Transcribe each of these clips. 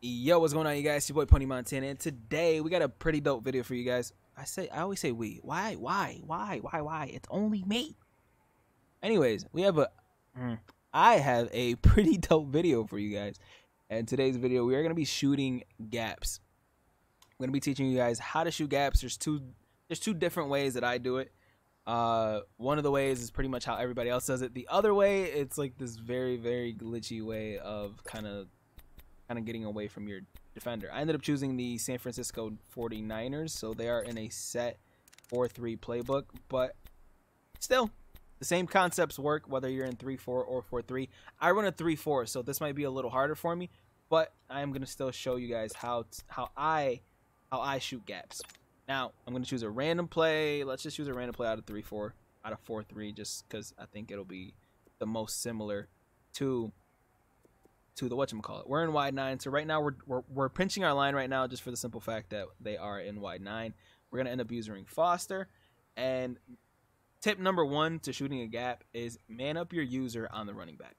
Yo, what's going on, you guys? It's your boy Pony Montana, and today we got a pretty dope video for you guys. I always say we. Why? It's only me. Anyways, I have a pretty dope video for you guys. And today's video, we are gonna be shooting gaps. I'm gonna be teaching you guys how to shoot gaps. There's two different ways that I do it. One of the ways is pretty much how everybody else does it. The other way, it's like this very, very glitchy way of kind of getting away from your defender. I ended up choosing the San Francisco 49ers, so they are in a set 4-3 playbook, but still the same concepts work whether you're in 3-4 or 4-3. I run a 3-4, so this might be a little harder for me, but I am going to still show you guys how I shoot gaps. Now, I'm going to choose a random play. Let's just choose a random play out of 3-4, out of 4-3, just because I think it'll be the most similar to the whatchamacallit. We're in wide 9, so right now we're pinching our line right now just for the simple fact that they are in wide 9. We're going to end up using Foster, and tip number 1 to shooting a gap is man up your user on the running back.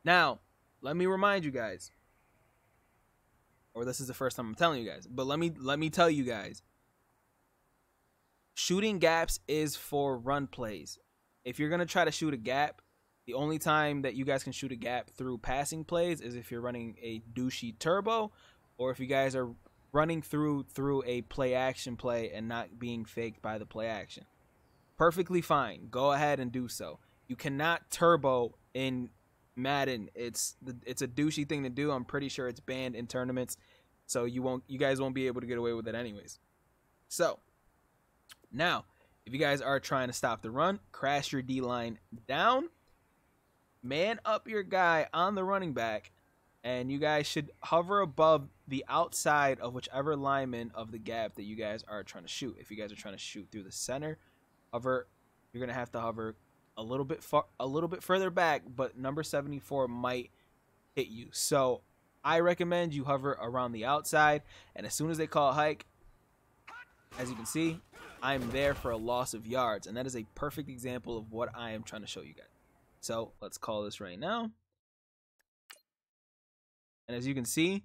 Now, let me remind you guys, or this is the first time I'm telling you guys, but let me tell you guys, shooting gaps is for run plays. If you're going to try to shoot a gap, the only time that you guys can shoot a gap through passing plays is if you're running a douchey turbo, or if you guys are running through a play action play and not being faked by the play action. Perfectly fine. Go ahead and do so. You cannot turbo in Madden. It's a douchey thing to do. I'm pretty sure it's banned in tournaments, so you guys won't be able to get away with it anyways. So now, if you guys are trying to stop the run, crash your D line down. Man up your guy on the running back, and you guys should hover above the outside of whichever lineman of the gap that you guys are trying to shoot. If you guys are trying to shoot through the center, you're gonna have to hover a little bit further back, but number 74 might hit you. So I recommend you hover around the outside, and as soon as they call a hike, as you can see, I'm there for a loss of yards, and that is a perfect example of what I am trying to show you guys. So let's call this right now. And as you can see,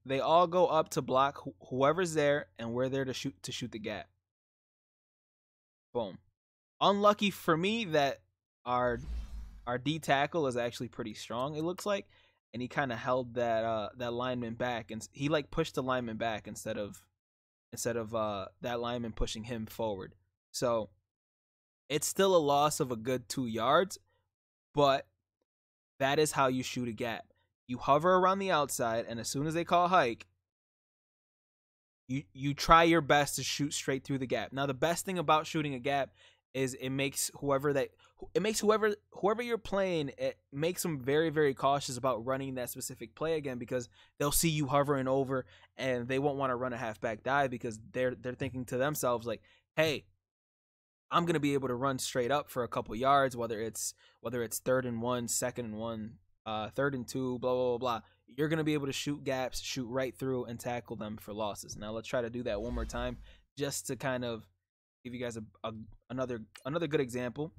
they all go up to block whoever's there, and we're there to shoot the gap. Boom. Unlucky for me that our D tackle is actually pretty strong, it looks like, and he kind of held that lineman back, and he like pushed the lineman back instead of that lineman pushing him forward. So it's still a loss of a good 2 yards, but that is how you shoot a gap. You hover around the outside, and as soon as they call hike, you try your best to shoot straight through the gap. Now, the best thing about shooting a gap is it makes whoever you're playing, it makes them very, very cautious about running that specific play again, because they'll see you hovering over, and they won't want to run a halfback dive because they're thinking to themselves like, hey, I'm going to be able to run straight up for a couple yards, whether it's 3rd and 1, 2nd and 1, 3rd and 2, blah, blah, blah, blah. You're going to be able to shoot gaps, shoot right through, and tackle them for losses. Now, let's try to do that one more time just to kind of give you guys another good example.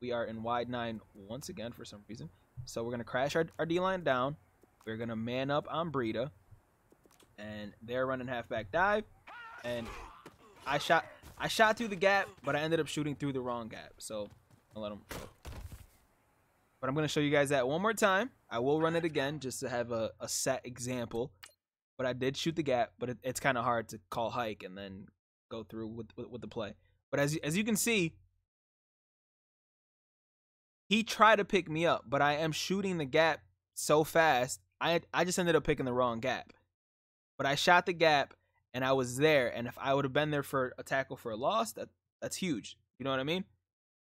We are in wide 9 once again for some reason. So we're going to crash our D-line down. We're going to man up on Breida. And they're running halfback dive. And I shot through the gap, but I ended up shooting through the wrong gap. So I'll let them go. But I'm going to show you guys that one more time. I will run it again just to have a set example. But I did shoot the gap, but it's kind of hard to call hike and then go through with the play. But as you can see, he tried to pick me up, but I am shooting the gap so fast, I just ended up picking the wrong gap. But I shot the gap, and I was there, and if I would have been there for a tackle for a loss, that's huge. You know what I mean?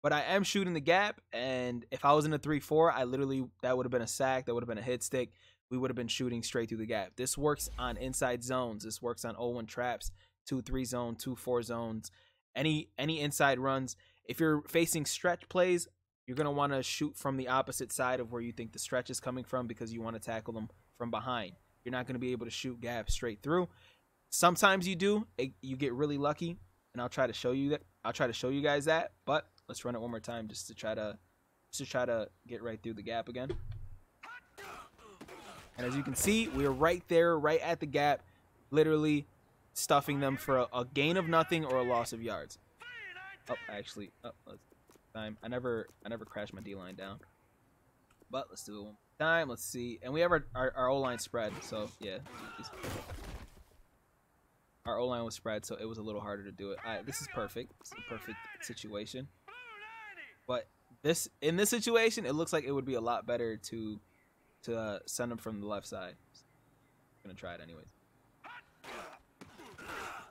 But I am shooting the gap, and if I was in a 3-4, that would have been a sack, that would have been a hit stick. We would have been shooting straight through the gap. This works on inside zones. This works on 0-1 traps, 2-3 zone, 2-4 zones, any inside runs. If you're facing stretch plays, you're going to want to shoot from the opposite side of where you think the stretch is coming from, because you want to tackle them from behind. You're not going to be able to shoot gaps straight through. Sometimes you do. You get really lucky, and I'll try to show you that. I'll try to show you guys that, but let's run it one more time just to try to get right through the gap again. And as you can see, we're right there, right at the gap, literally stuffing them for a gain of nothing or a loss of yards. Oh, actually, time. I never crashed my D-line down. But let's do it one more time. Let's see. And we have our O-line spread, so yeah. Our O-line was spread, so it was a little harder to do it. This is perfect. It's a perfect situation. But in this situation, it looks like it would be a lot better to send them from the left side. I'm gonna try it anyways.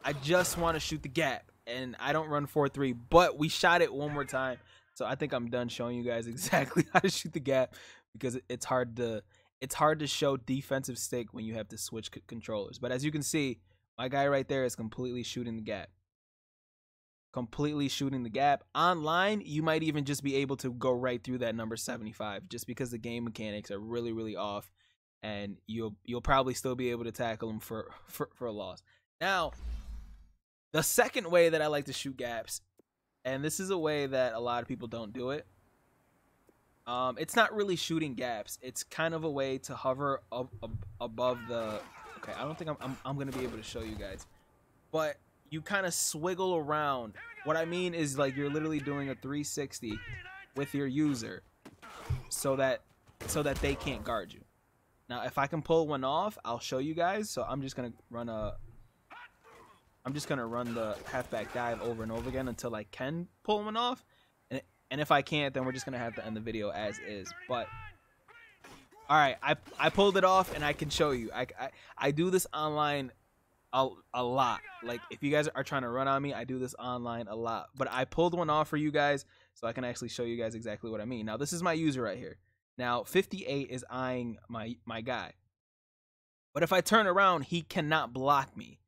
I just want to shoot the gap, and I don't run 4-3, but we shot it one more time. So I think I'm done showing you guys exactly how to shoot the gap, because it's hard to show defensive stick when you have to switch controllers. But as you can see, my guy right there is completely shooting the gap. Completely shooting the gap. Online, you might even just be able to go right through that number 75, just because the game mechanics are really, really off, and you'll probably still be able to tackle them for a loss. Now, the second way that I like to shoot gaps, and this is a way that a lot of people don't do it. It's not really shooting gaps. It's kind of a way to hover above the. Okay, I don't think I'm gonna be able to show you guys, but you kind of swiggle around. What I mean is, like, you're literally doing a 360 with your user, so that they can't guard you. Now, if I can pull one off, I'll show you guys. So I'm just gonna run the halfback dive over and over again until I can pull one off, and if I can't, then we're just gonna have to end the video as is. But all right, I pulled it off, and I can show you. I do this online a lot. Like, if you guys are trying to run on me, I do this online a lot. But I pulled one off for you guys, so I can actually show you guys exactly what I mean. Now, this is my user right here. Now, 58 is eyeing my guy. But if I turn around, he cannot block me.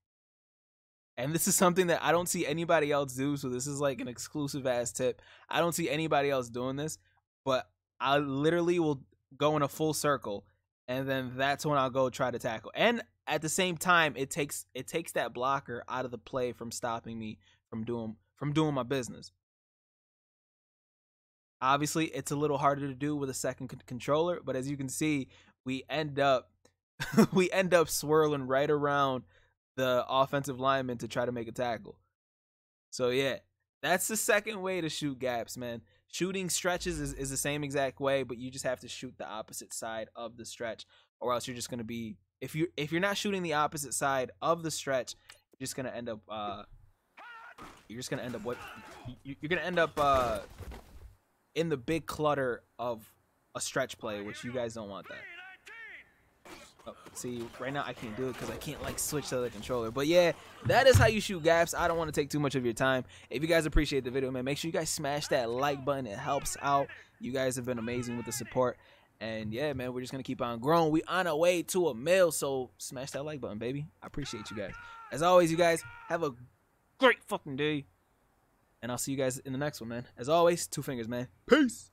And this is something that I don't see anybody else do, so this is like an exclusive ass tip. I don't see anybody else doing this, but I literally will go in a full circle, and then that's when I'll go try to tackle. And at the same time, it takes that blocker out of the play from stopping me from doing my business. Obviously, it's a little harder to do with a second controller, but as you can see, we end up swirling right around the offensive lineman to try to make a tackle. So yeah, that's the second way to shoot gaps, man. Shooting stretches is the same exact way, but you just have to shoot the opposite side of the stretch, or else you're just gonna be, if you're not shooting the opposite side of the stretch, you're just gonna end up in the big clutter of a stretch play, which you guys don't want that. Oh, see, right now I can't do it because I can't like switch to the controller. But yeah, that is how you shoot gaps. I don't want to take too much of your time. If you guys appreciate the video, man, make sure you guys smash that like button. It helps out. You guys have been amazing with the support. And yeah, man, we're just going to keep on growing. We on our way to 1 mil, so smash that like button, baby. I appreciate you guys. As always, you guys have a great fucking day. And I'll see you guys in the next one, man. As always, 2 fingers, man. Peace.